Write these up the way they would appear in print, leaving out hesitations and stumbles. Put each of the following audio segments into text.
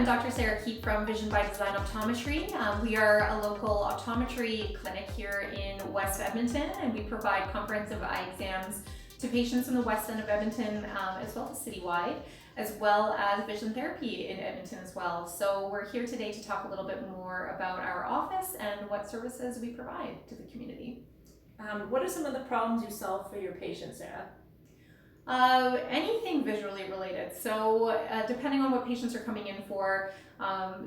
I'm Dr. Sarah Keep from By Design Optometry. We are a local optometry clinic here in West Edmonton, and we provide comprehensive eye exams to patients in the west end of Edmonton, as well as citywide, as well as vision therapy in Edmonton as well. So we're here today to talk a little bit more about our office and what services we provide to the community. What are some of the problems you solve for your patients, Sarah? Anything visually related. So depending on what patients are coming in for,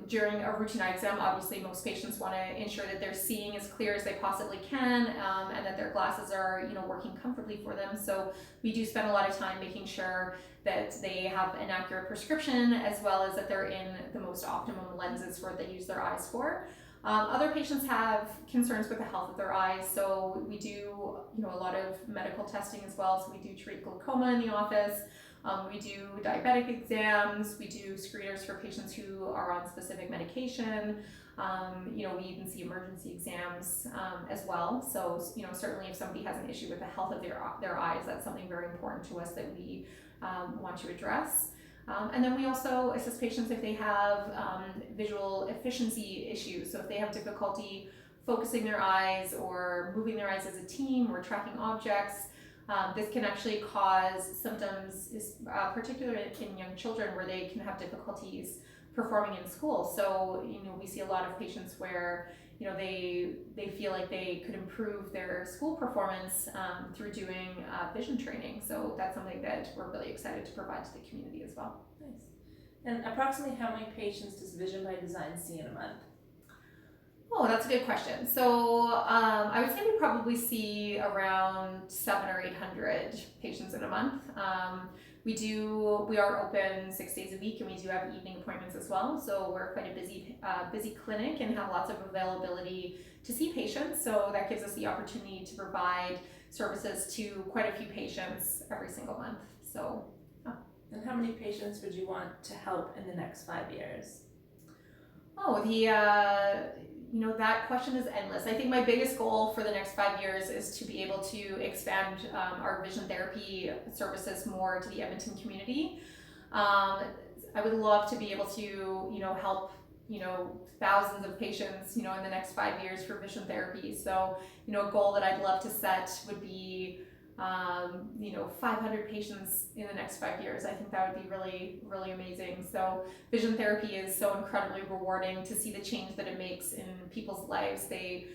during a routine eye exam, obviously most patients want to ensure that they're seeing as clear as they possibly can, and that their glasses are, working comfortably for them. So we do spend a lot of time making sure that they have an accurate prescription, as well as that they're in the most optimum lenses for what they use their eyes for. Other patients have concerns with the health of their eyes, so we do, a lot of medical testing as well. So we do treat glaucoma in the office. We do diabetic exams. We do screeners for patients who are on specific medication. We even see emergency exams as well. So, certainly if somebody has an issue with the health of their eyes, that's something very important to us that we want to address. And then we also assist patients if they have visual efficiency issues. So if they have difficulty focusing their eyes or moving their eyes as a team or tracking objects, this can actually cause symptoms, particularly in young children, where they can have difficulties performing in school. So, we see a lot of patients where, they feel like they could improve their school performance through doing vision training. So that's something that we're really excited to provide to the community as well. Nice. And approximately how many patients does Vision by Design see in a month? Oh, that's a good question. So I would say we probably see around 700 or 800 patients in a month. We are open 6 days a week, and we do have evening appointments as well. So we're quite a busy clinic and have lots of availability to see patients. So that gives us the opportunity to provide services to quite a few patients every single month. So. And how many patients would you want to help in the next 5 years? Oh, that question is endless. I think my biggest goal for the next 5 years is to be able to expand our vision therapy services more to the Edmonton community. I would love to be able to, help, thousands of patients, in the next 5 years for vision therapy. So, a goal that I'd love to set would be 500 patients in the next 5 years. I think that would be really, really amazing. So vision therapy is so incredibly rewarding to see the change that it makes in people's lives. They,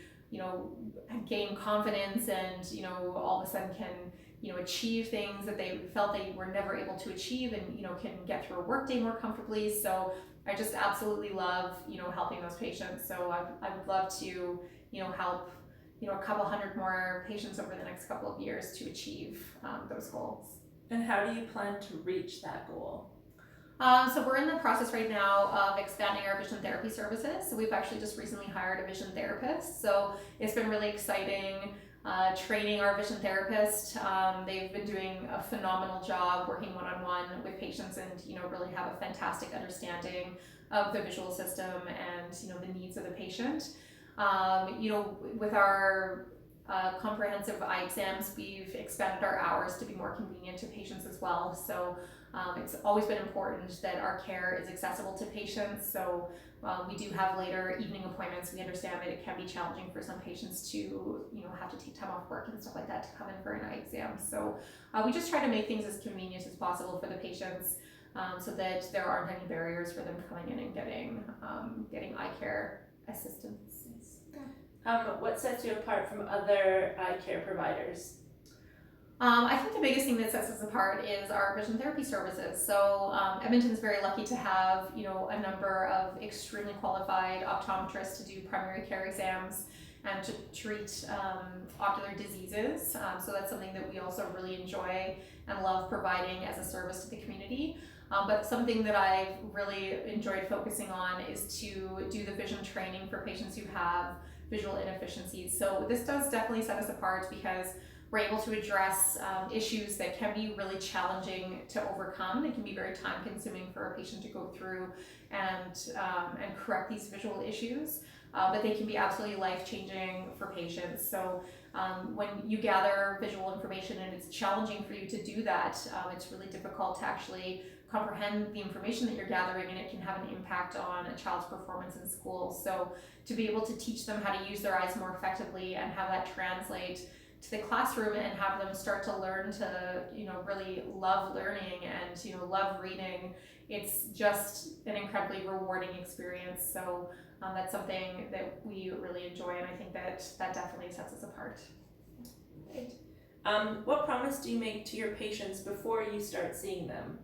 gain confidence and, all of a sudden can, achieve things that they felt they were never able to achieve, and, can get through a workday more comfortably. So I just absolutely love, helping those patients. So I would love to, help a couple hundred more patients over the next couple of years to achieve those goals. And how do you plan to reach that goal? So we're in the process right now of expanding our vision therapy services. So we've actually just recently hired a vision therapist. So it's been really exciting training our vision therapist. They've been doing a phenomenal job working one-on-one with patients, and really have a fantastic understanding of the visual system and the needs of the patient. With our comprehensive eye exams, we've expanded our hours to be more convenient to patients as well. So it's always been important that our care is accessible to patients. So we do have later evening appointments. We understand that it can be challenging for some patients to, have to take time off work and stuff like that to come in for an eye exam. So we just try to make things as convenient as possible for the patients, so that there aren't any barriers for them coming in and getting eye care assistance. What sets you apart from other eye care providers? I think the biggest thing that sets us apart is our vision therapy services. So Edmonton's very lucky to have, a number of extremely qualified optometrists to do primary care exams and to treat ocular diseases. So that's something that we also really enjoy and love providing as a service to the community. But something that I've really enjoyed focusing on is to do the vision training for patients who have visual inefficiencies. So this does definitely set us apart because we're able to address issues that can be really challenging to overcome. They can be very time consuming for a patient to go through and correct these visual issues. But they can be absolutely life-changing for patients. So when you gather visual information and it's challenging for you to do that, it's really difficult to actually comprehend the information that you're gathering, and it can have an impact on a child's performance in school. So to be able to teach them how to use their eyes more effectively and have that translate to the classroom and have them start to learn to, really love learning and, love reading, it's just an incredibly rewarding experience. So that's something that we really enjoy, and I think that definitely sets us apart. Great. What promise do you make to your patients before you start seeing them?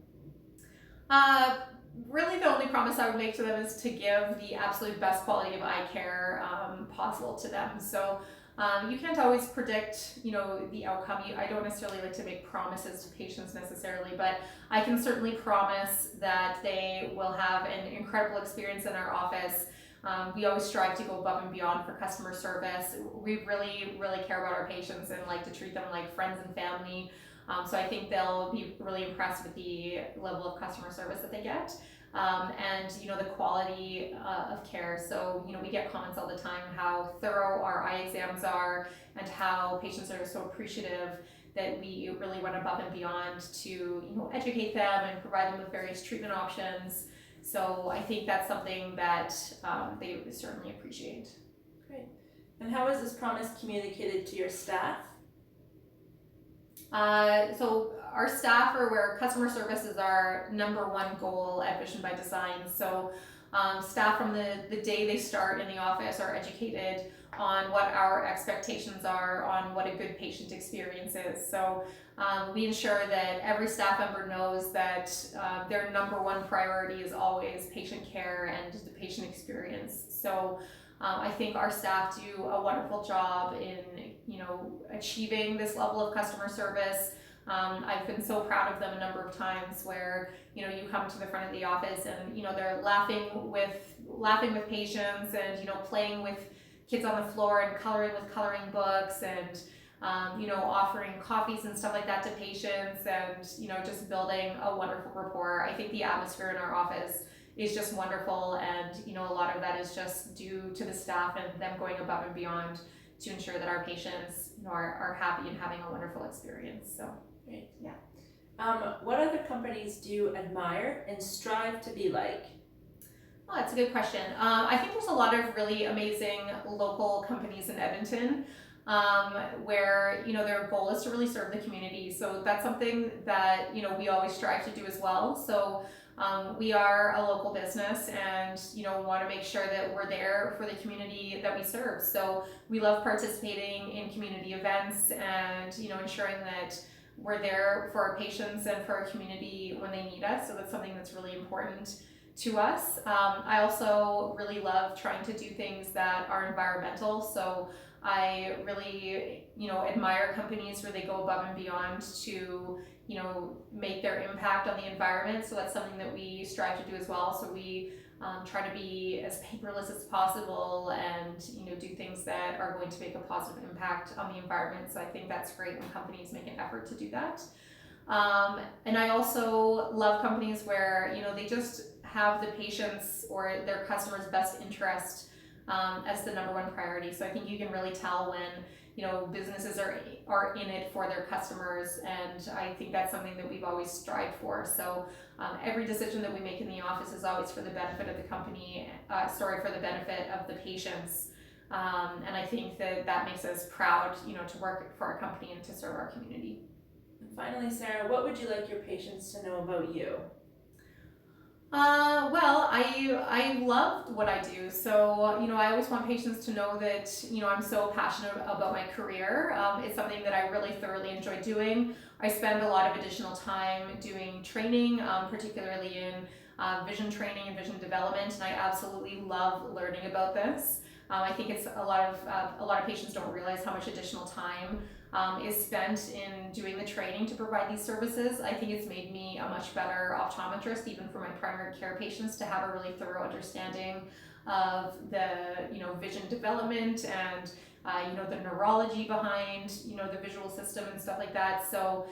Really the only promise I would make to them is to give the absolute best quality of eye care possible to them. So you can't always predict, the outcome. I don't necessarily like to make promises to patients necessarily, but I can certainly promise that they will have an incredible experience in our office. We always strive to go above and beyond for customer service. We really, really care about our patients and like to treat them like friends and family. So I think they'll be really impressed with the level of customer service that they get. And the quality of care. So we get comments all the time how thorough our eye exams are and how patients are so appreciative that we really went above and beyond to educate them and provide them with various treatment options. So I think that's something that they certainly appreciate. Great. And how is this promise communicated to your staff? So our staff are where customer service is our number one goal at Vision by Design. So staff from the day they start in the office are educated on what our expectations are on what a good patient experience is. So we ensure that every staff member knows that their number one priority is always patient care and the patient experience. So I think our staff do a wonderful job in, achieving this level of customer service. I've been so proud of them a number of times where, you come to the front of the office and, they're laughing with patients and, playing with kids on the floor and coloring with coloring books and, offering coffees and stuff like that to patients and, just building a wonderful rapport. I think the atmosphere in our office is just wonderful, and a lot of that is just due to the staff and them going above and beyond to ensure that our patients are happy and having a wonderful experience. So great. Yeah. What other companies do you admire and strive to be like? Oh, that's a good question. I think there's a lot of really amazing local companies in Edmonton where their goal is to really serve the community. So that's something that we always strive to do as well. So we are a local business and want to make sure that we're there for the community that we serve. So we love participating in community events and ensuring that we're there for our patients and for our community when they need us. So that's something that's really important to us. I also really love trying to do things that are environmental. So I really admire companies where they go above and beyond to make their impact on the environment. So that's something that we strive to do as well. So we try to be as paperless as possible and do things that are going to make a positive impact on the environment. So I think that's great when companies make an effort to do that. And I also love companies where they just have the patients or their customers' best interest as the number one priority. So I think you can really tell when businesses are in it for their customers, and I think that's something that we've always strived for. So every decision that we make in the office is always for the benefit of the company, for the benefit of the patients, and I think that makes us proud to work for our company and to serve our community. And finally, Sarah, what would you like your patients to know about you? Well, I love what I do. So, I always want patients to know that, I'm so passionate about my career. It's something that I really thoroughly enjoy doing. I spend a lot of additional time doing training, particularly in vision training and vision development, and I absolutely love learning about this. I think it's a lot of patients don't realize how much additional time is spent in doing the training to provide these services. I think it's made me a much better optometrist, even for my primary care patients, to have a really thorough understanding of the vision development and the neurology behind the visual system and stuff like that. So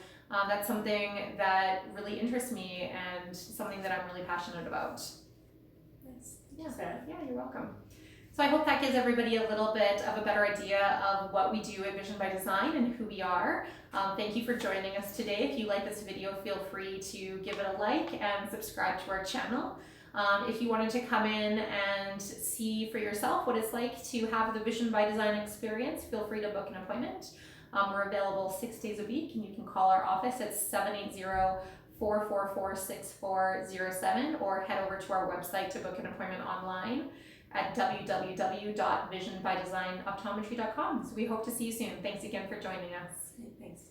that's something that really interests me and something that I'm really passionate about. Nice. Yeah, Sarah. yeah, you're welcome. So I hope that gives everybody a little bit of a better idea of what we do at Vision by Design and who we are. Thank you for joining us today. If you like this video, feel free to give it a like and subscribe to our channel. If you wanted to come in and see for yourself what it's like to have the Vision by Design experience, feel free to book an appointment. We're available 6 days a week, and you can call our office at 780-444-6407 or head over to our website to book an appointment online at www.visionbydesignoptometry.com. So we hope to see you soon. Thanks again for joining us. Thanks.